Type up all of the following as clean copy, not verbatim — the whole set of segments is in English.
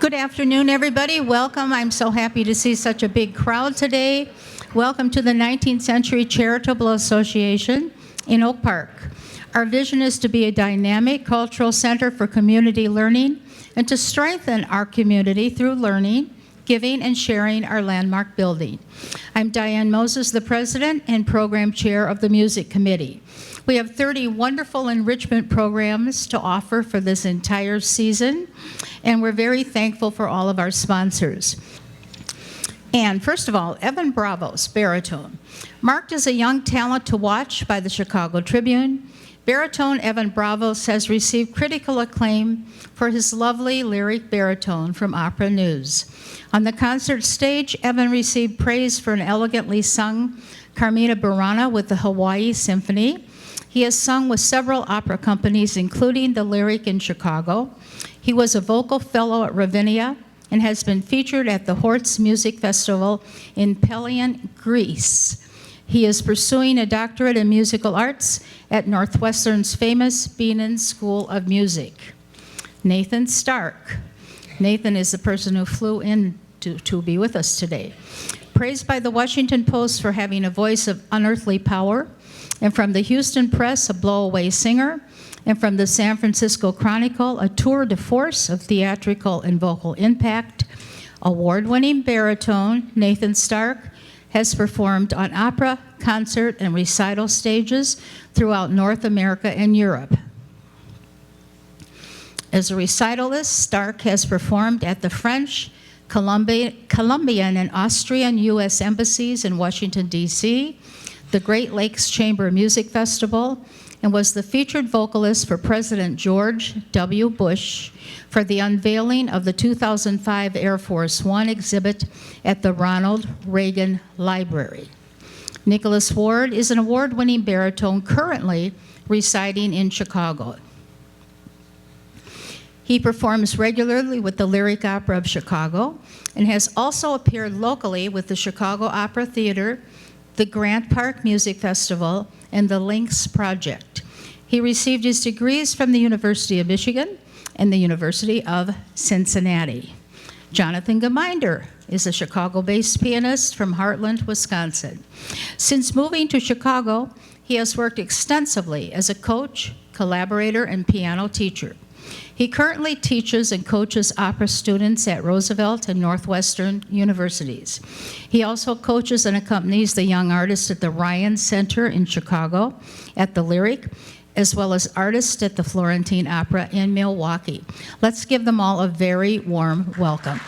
Good afternoon, everybody. Welcome. I'm so happy to see such a big crowd today. Welcome to the 19th Century Charitable Association in Oak Park. Our vision is to be a dynamic cultural center for community learning and to strengthen our community through learning, giving, and sharing our landmark building. I'm Diane Moses, the president and program chair of the Music Committee. We have 30 wonderful enrichment programs to offer for this entire season, and we're very thankful for all of our sponsors. And first of all, Evan Bravos, baritone. Marked as a young talent to watch by the Chicago Tribune, baritone Evan Bravos has received critical acclaim for his lovely lyric baritone from Opera News. On the concert stage, Evan received praise for an elegantly sung Carmina Burana with the Hawaii Symphony. He has sung with several opera companies, including the Lyric in Chicago. He was a vocal fellow at Ravinia and has been featured at the Hortz Music Festival in Pelion, Greece. He is pursuing a doctorate in musical arts at Northwestern's famous Bienen School of Music. Nathan Stark. Nathan is the person who flew in to be with us today. Praised by the Washington Post for having a voice of unearthly power, and from the Houston Press, a blow-away singer, and from the San Francisco Chronicle, a tour de force of theatrical and vocal impact, award-winning baritone Nathan Stark has performed on opera, concert, and recital stages throughout North America and Europe. As a recitalist, Stark has performed at the French, Colombian, and Austrian U.S. embassies in Washington, D.C., the Great Lakes Chamber Music Festival, and was the featured vocalist for President George W. Bush for the unveiling of the 2005 Air Force One exhibit at the Ronald Reagan Library. Nicholas Ward is an award-winning baritone currently residing in Chicago. He performs regularly with the Lyric Opera of Chicago and has also appeared locally with the Chicago Opera Theater, the Grant Park Music Festival, and the Lynx Project. He received his degrees from the University of Michigan and the University of Cincinnati. Jonathan Gmeinder is a Chicago-based pianist from Heartland, Wisconsin. Since moving to Chicago, he has worked extensively as a coach, collaborator, and piano teacher. He currently teaches and coaches opera students at Roosevelt and Northwestern universities. He also coaches and accompanies the young artists at the Ryan Center in Chicago, at the Lyric, as well as artists at the Florentine Opera in Milwaukee. Let's give them all a very warm welcome.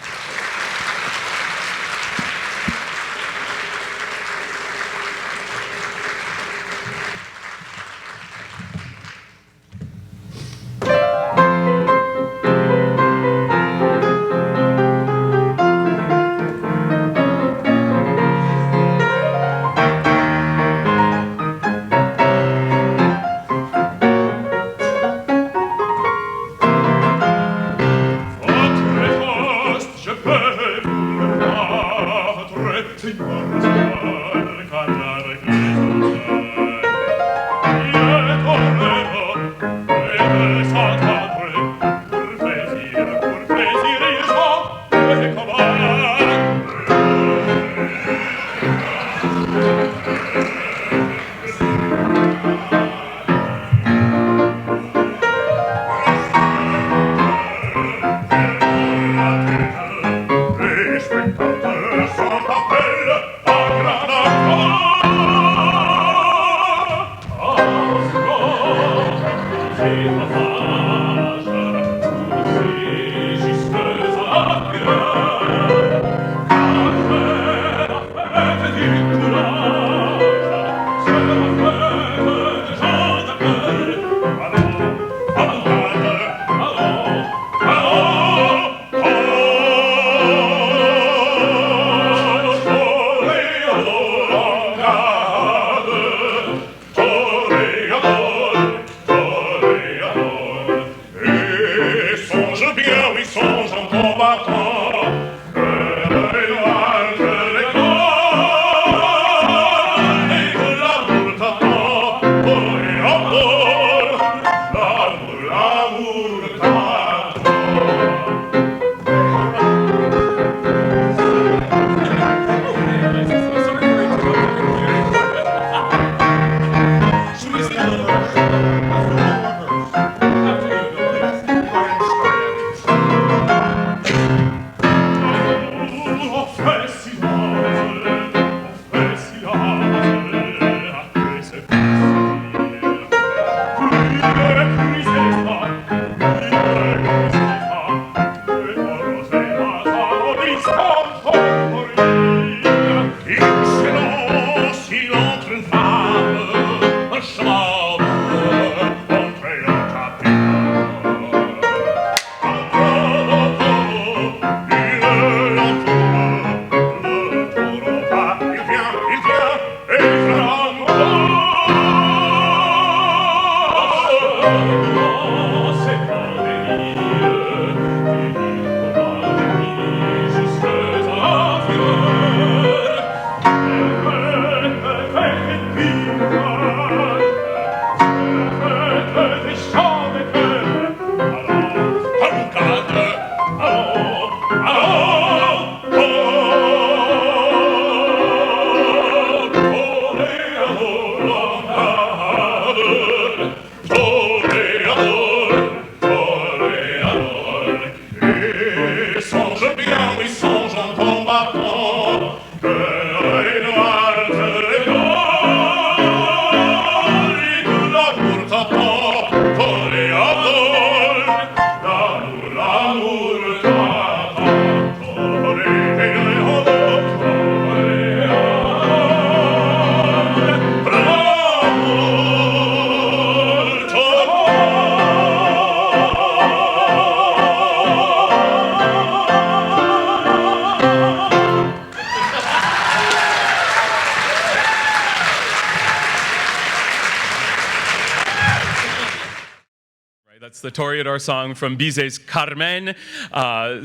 the Toreador song from Bizet's Carmen.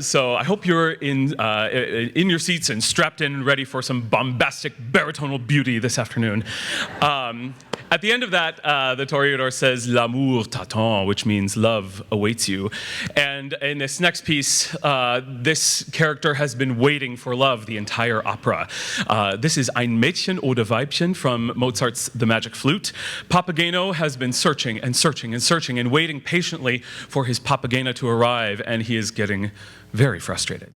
So I hope you're in your seats and strapped in, ready for some bombastic baritonal beauty this afternoon. At the end of that, the Toreador says, "L'amour t'attend," which means love awaits you. And in this next piece, this character has been waiting for love the entire opera. This is Ein Mädchen oder Weibchen from Mozart's The Magic Flute. Papageno has been searching and searching and searching and waiting patiently for his Papagena to arrive, and he is getting very frustrated.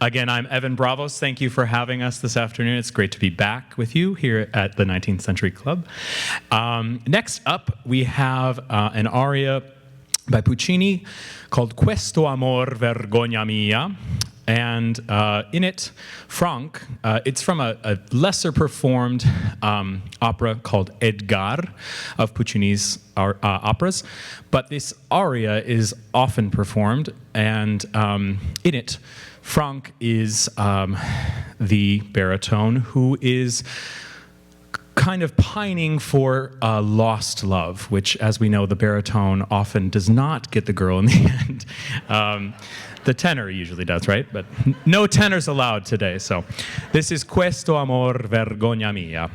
Again, I'm Evan Bravos. Thank you for having us this afternoon. It's great to be back with you here at the 19th Century Club. Next up, we have an aria by Puccini called Questo amor vergogna mia. And in it, Franck, it's from a lesser performed opera called Edgar of Puccini's operas. But this aria is often performed, and in it, Frank is the baritone who is kind of pining for a lost love, which, as we know, the baritone often does not get the girl in the end. The tenor usually does, right? But no tenors allowed today. So this is Questo amor vergogna mia.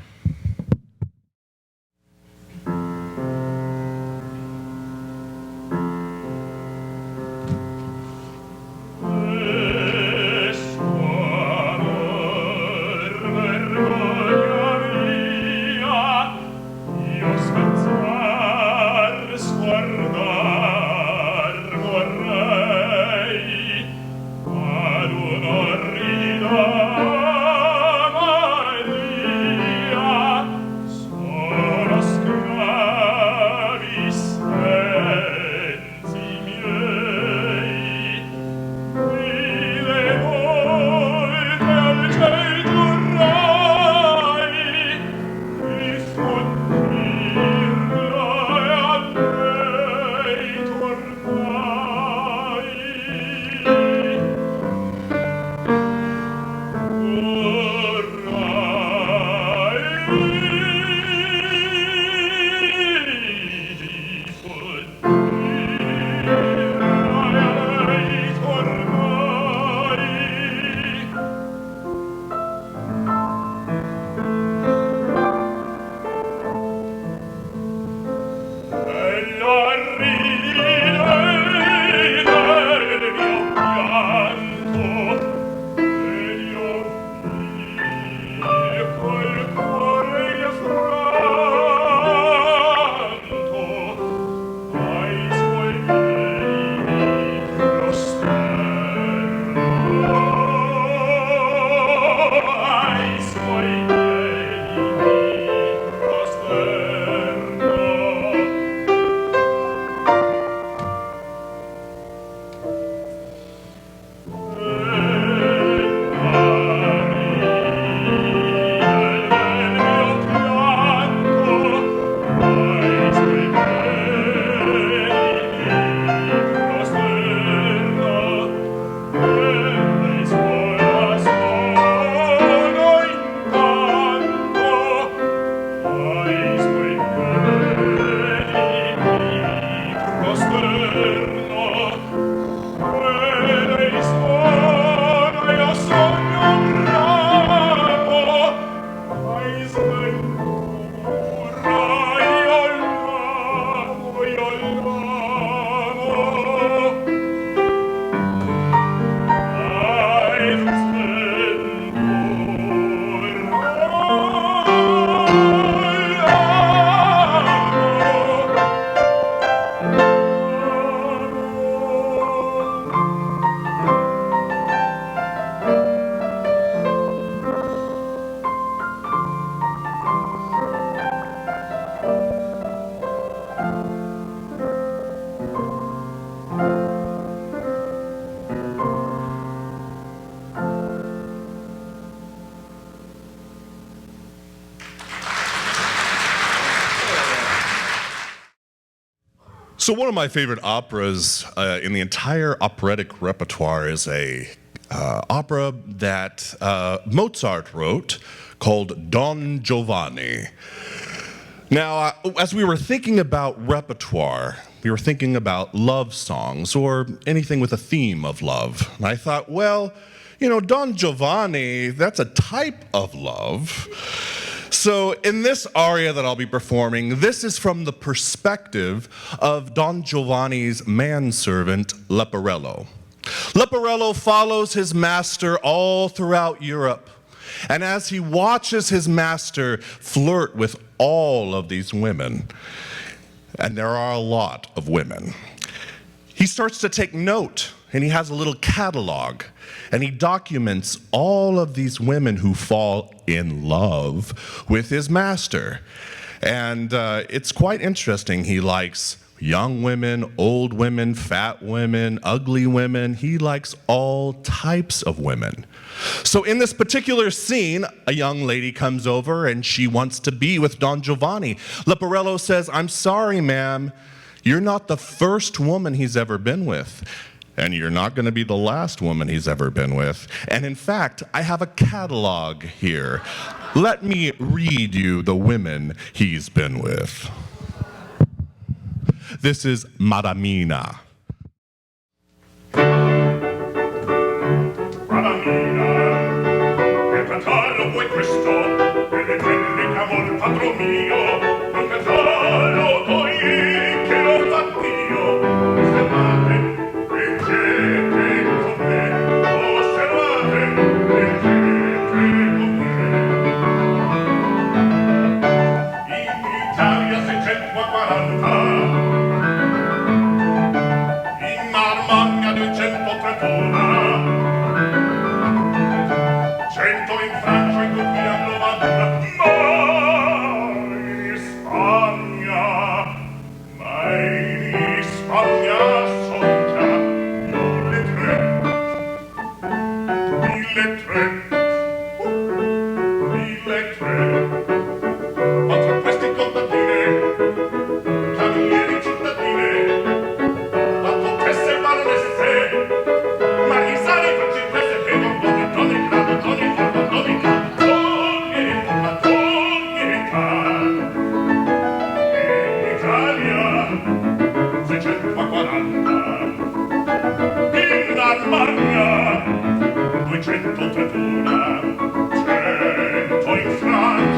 So one of my favorite operas in the entire operatic repertoire is a opera that Mozart wrote called Don Giovanni. Now, as we were thinking about repertoire, we were thinking about love songs or anything with a theme of love. And I thought, well, you know, Don Giovanni, that's a type of love. So in this aria that I'll be performing, this is from the perspective of Don Giovanni's manservant, Leporello. Leporello follows his master all throughout Europe. And as he watches his master flirt with all of these women, and there are a lot of women, he starts to take note, and he has a little catalog, and he documents all of these women who fall in love with his master. And it's quite interesting. He likes young women, old women, fat women, ugly women. He likes all types of women. So in this particular scene, a young lady comes over and she wants to be with Don Giovanni. Leporello says, "I'm sorry, ma'am, you're not the first woman he's ever been with. And you're not going to be the last woman he's ever been with. And in fact, I have a catalog here. Let me read you the women he's been with. This is Madamina. Madamina, che catalo vuoi questo? E le tende camol padro mio, il catalo poi che l'ho fatto io. Osservate, leggete con me, osservate, leggete con me. In Italia 640, in Armagna 231, 100 in Francia e qui a 90, ma in Spagna son già 1300. Ma tra questi contadine, camerieri cittadine, la contessa e baronesse, marisale e principesse che non donne grado, donne forma, donne capo, donne età. In Italia 640, in Armagna 231, 100 in Francia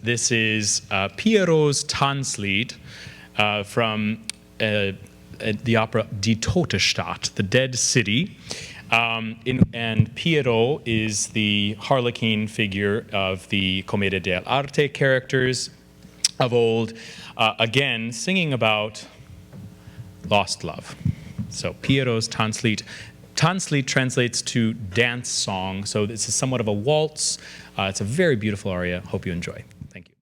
This is Pierrot's Tanzlied from the opera Die Tote Stadt, the Dead City. And Pierrot is the harlequin figure of the Commedia dell'arte characters of old, again, singing about lost love. So Pierrot's Tanzlied. Tanzlied translates to dance song, so this is somewhat of a waltz. It's a very beautiful aria. Hope you enjoy. Thank you.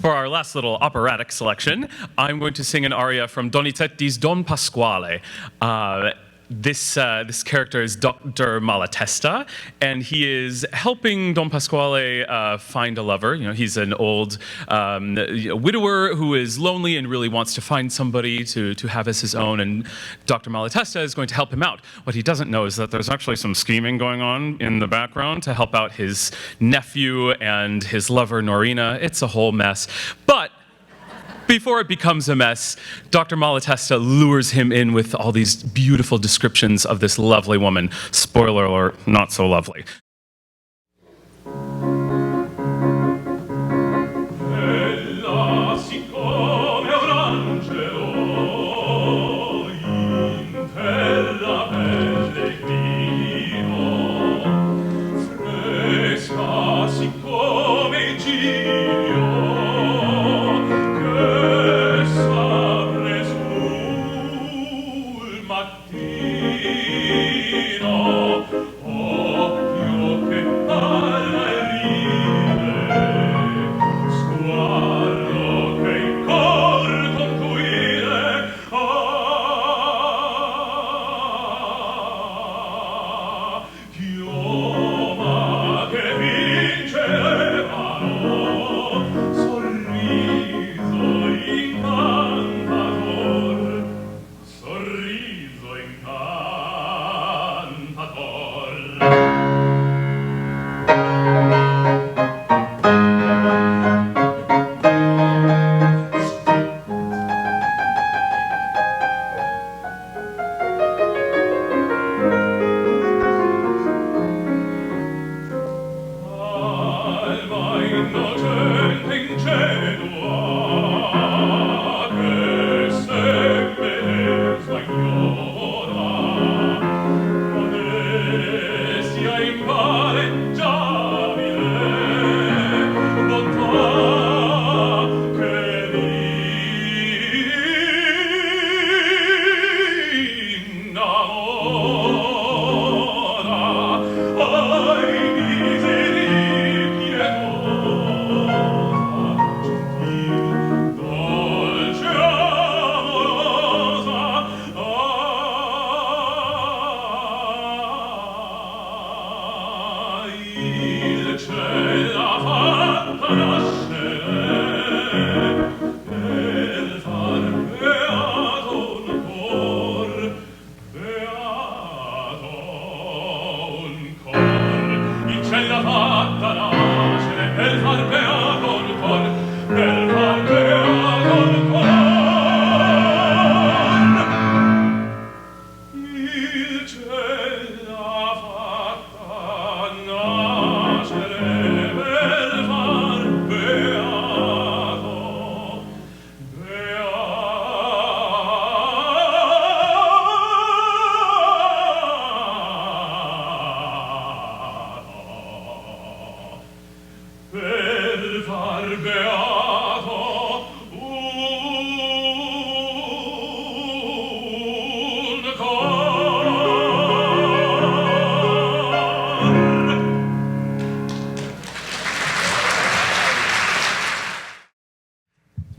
For our last little operatic selection, I'm going to sing an aria from Donizetti's Don Pasquale. This character is Dr. Malatesta, and he is helping Don Pasquale find a lover. You know, he's an old widower who is lonely and really wants to find somebody to have as his own, and Dr. Malatesta is going to help him out. What he doesn't know is that there's actually some scheming going on in the background to help out his nephew and his lover, Norina. It's a whole mess. But before it becomes a mess, Dr. Malatesta lures him in with all these beautiful descriptions of this lovely woman. Spoiler alert, not so lovely.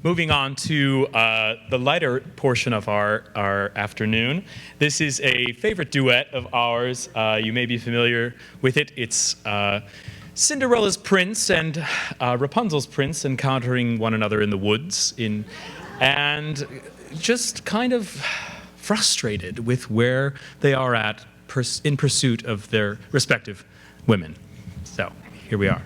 Moving on to the lighter portion of our afternoon. This is a favorite duet of ours. You may be familiar with it. It's Cinderella's prince and Rapunzel's prince encountering one another in the woods, and just kind of frustrated with where they are at in pursuit of their respective women. So here we are.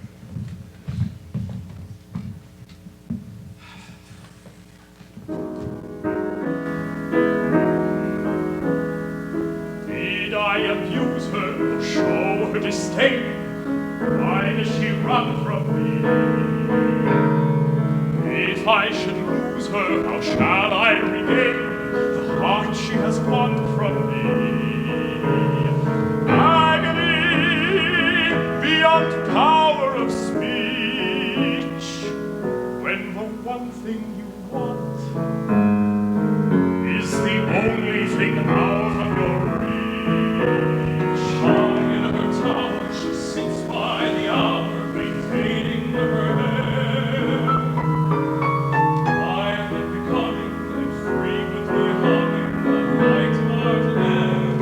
Did I abuse her or show her disdain? Why does she run from me? If I should lose her, how shall I regain the heart she has won from me? Agony beyond power of speech, when the one thing you want is the only thing out of your reach. Hung in her tower, she sits by the hour, maintaining her hair. Quietly becoming and frequently humming the night martinet.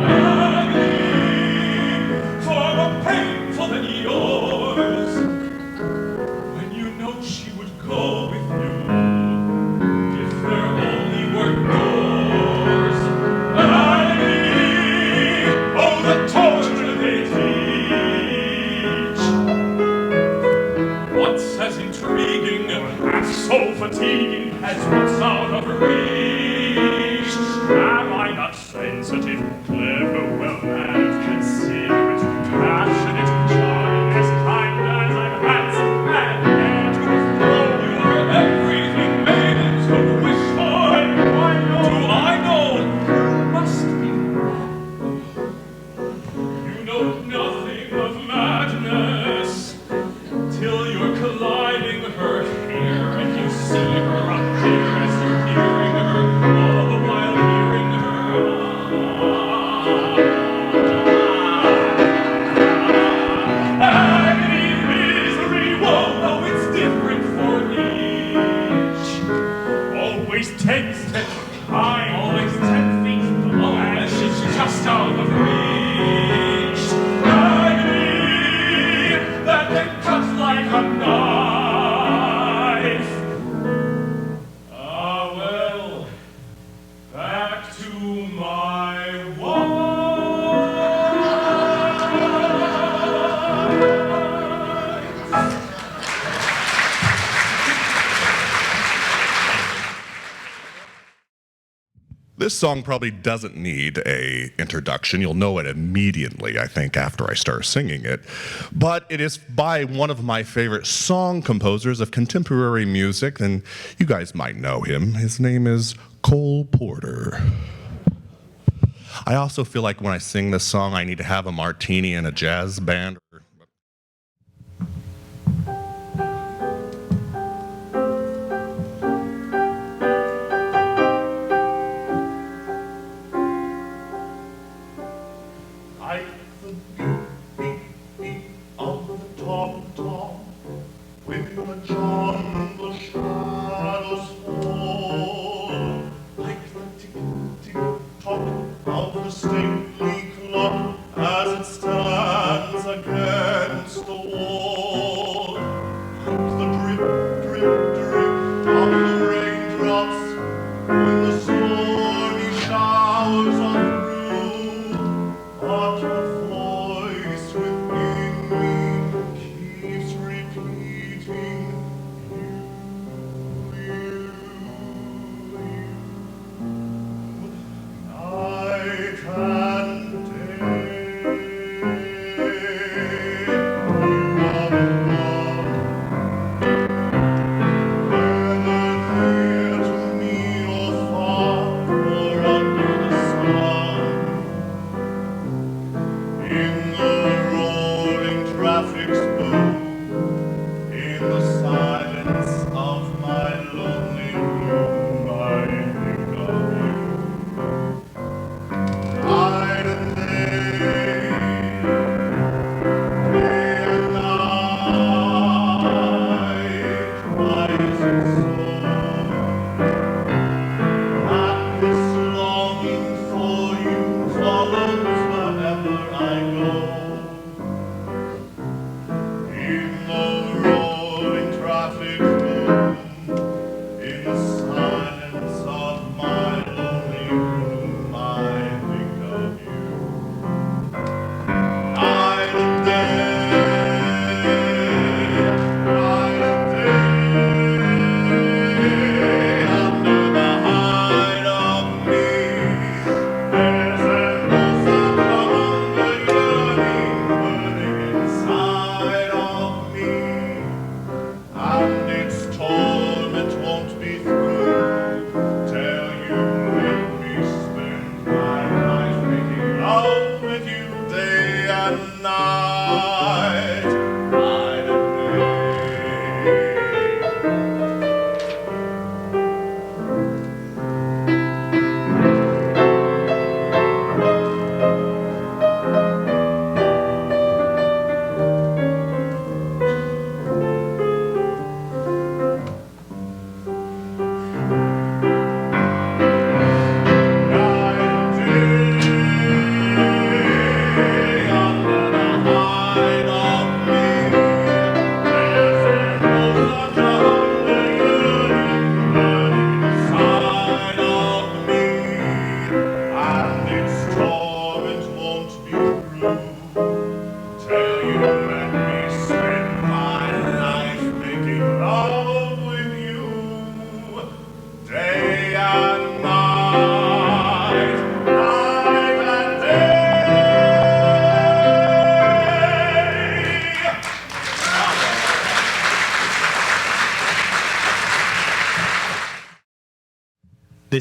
Agony for a painful than yours, when you know she would go with you if there only were doors. Agony, oh, the torture they teach. What's as intriguing and so fatiguing as what's out of reach? Am I not sensitive, clever, well-mannered, considerate, passionate, charming, as kind as I'm handsome, and dare to throw you are everything maidens could wish for? Do I know you must be wrong? You know nothing of madness till you're colliding her here and you see her up there as you're hearing her, all the while hearing her. Agony, misery, woe, though it's different for each. Always 10 steps behind, always 10 feet below, and she's just out of reach. Agony that can cut like a knife. Ah, well, back to my wife. This song probably doesn't need a introduction. You'll know it immediately, I think, after I start singing it. But it is by one of my favorite song composers of contemporary music, and you guys might know him. His name is Cole Porter. I also feel like when I sing this song, I need to have a martini and a jazz band. Like the beat, beat of the tom-tom, when the jungle shadows fall, like the tick-tick-tock of the stately clock as it stands against the wall, like the drip, drip, drip of the raindrops when the stormy showers are through. But your voice within me keeps repeating, night and day. You are the one, whether near to me or far or under the sun. In the roaring traffic's boom, in the silence of my lonely room, I think of you. Night and day, day and night, rising soul. And this longing for you follows wherever I go. In the roaring traffic boom, in the silence of my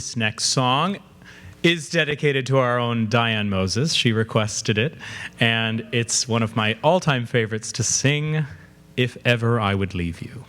This next song is dedicated to our own Diane Moses. She requested it, and it's one of my all-time favorites to sing, If Ever I Would Leave You.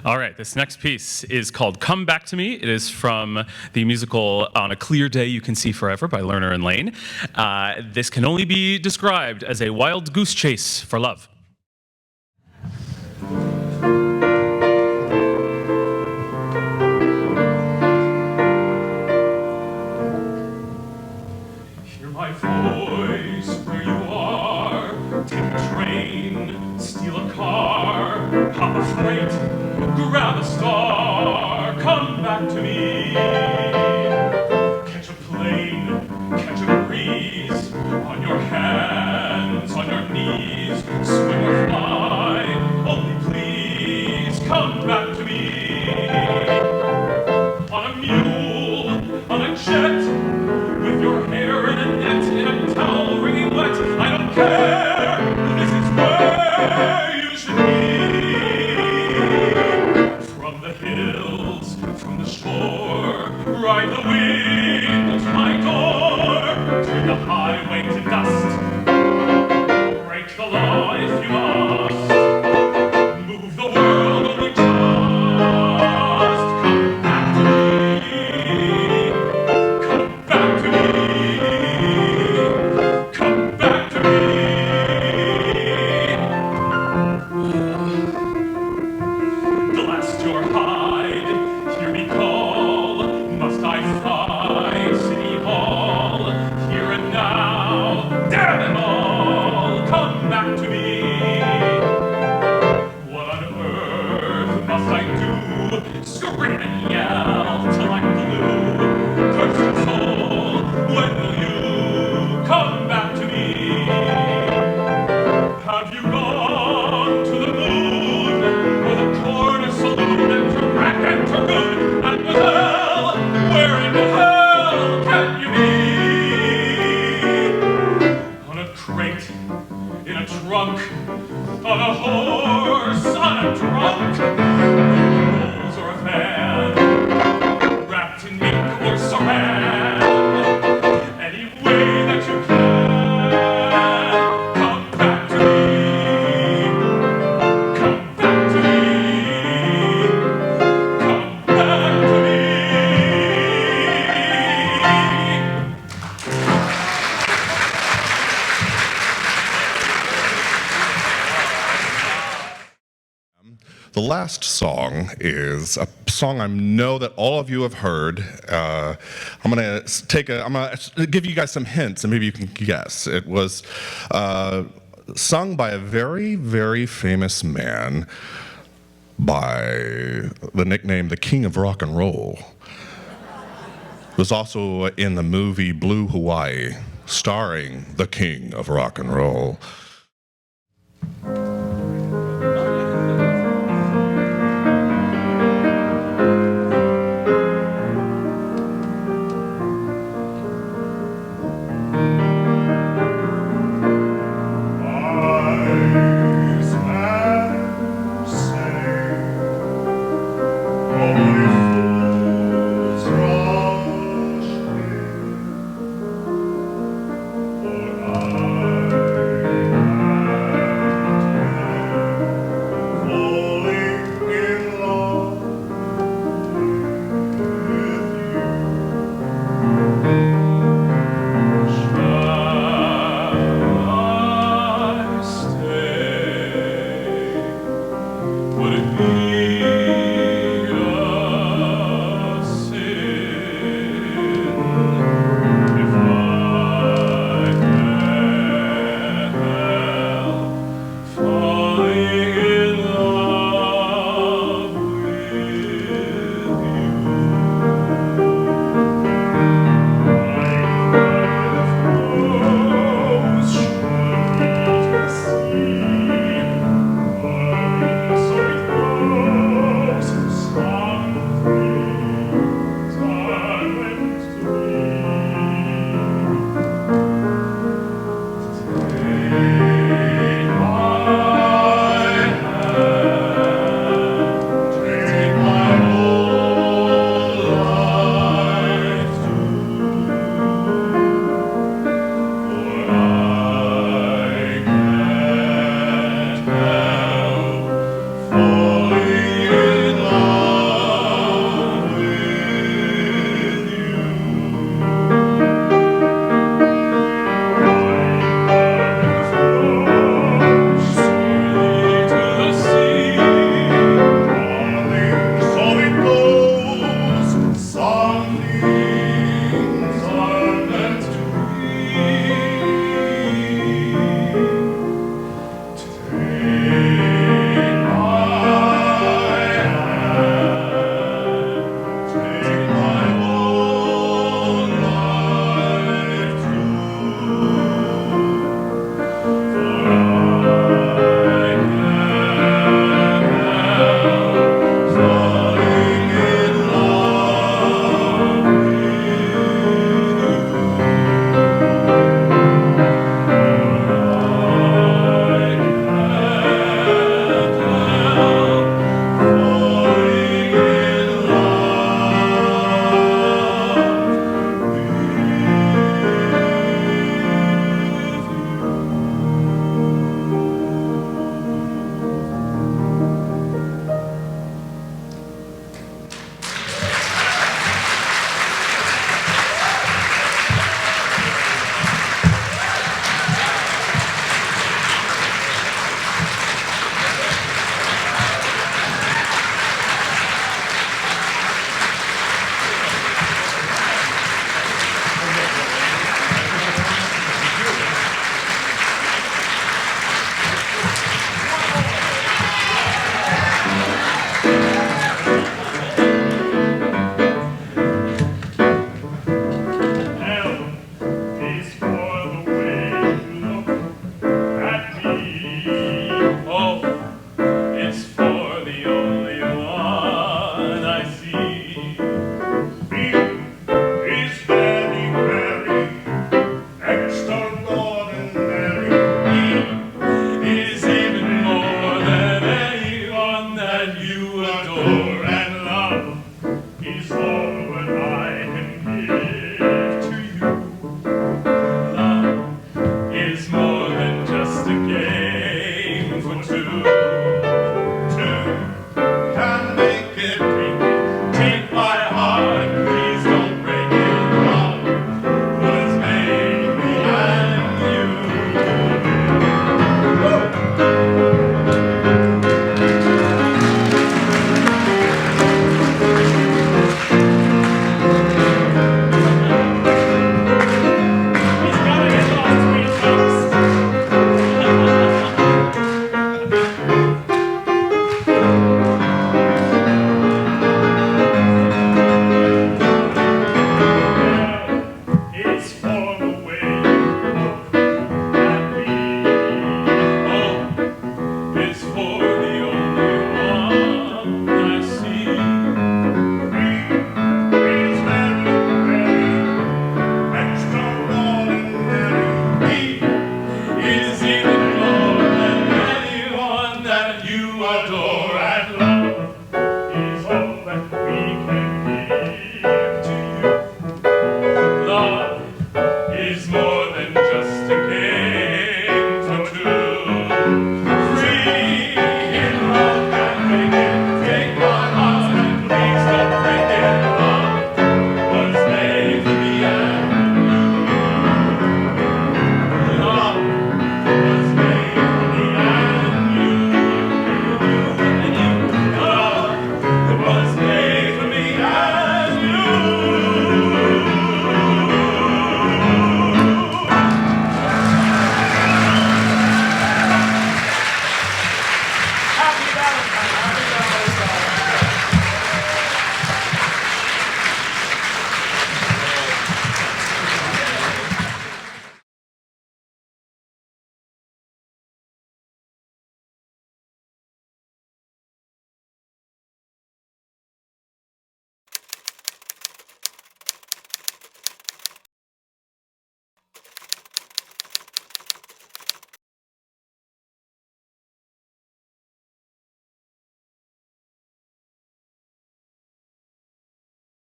All right, this next piece is called Come Back to Me. It is from the musical On a Clear Day You Can See Forever by Lerner and Lane. This can only be described as a wild goose chase for love. Hear my voice where you are. Take a train, steal a car, hop a flight, grab a star, come back to me. Catch a plane, catch a breeze, on your hands, on your knees, swing or fly, only please come from the shore. Ride the wind to my door. Turn the highway to dust. Break the law if you must. Move the world only just. Come back to me. Come back to me. Come back to me. Blast your hide, hear me call. Must I fly City Hall? Here and now, damn them all, come back to me. What on earth must I do? Scream and yell till I'm blue. Curse your soul, when will you come back to me? Have you gone to the moon, or the corner saloon, and to rack and to good, mademoiselle? Where in hell can you be? On a crate, in a trunk, on a horse, on a trunk, rolls or a fan, wrapped in mink or saran, any way that you can, come back to me, come back to me, come back to me. The last song is a song I know that all of you have heard. I'm gonna give you guys some hints, and maybe you can guess. It was sung by a very, very famous man by the nickname the King of Rock and Roll. It was also in the movie Blue Hawaii, starring the King of Rock and Roll.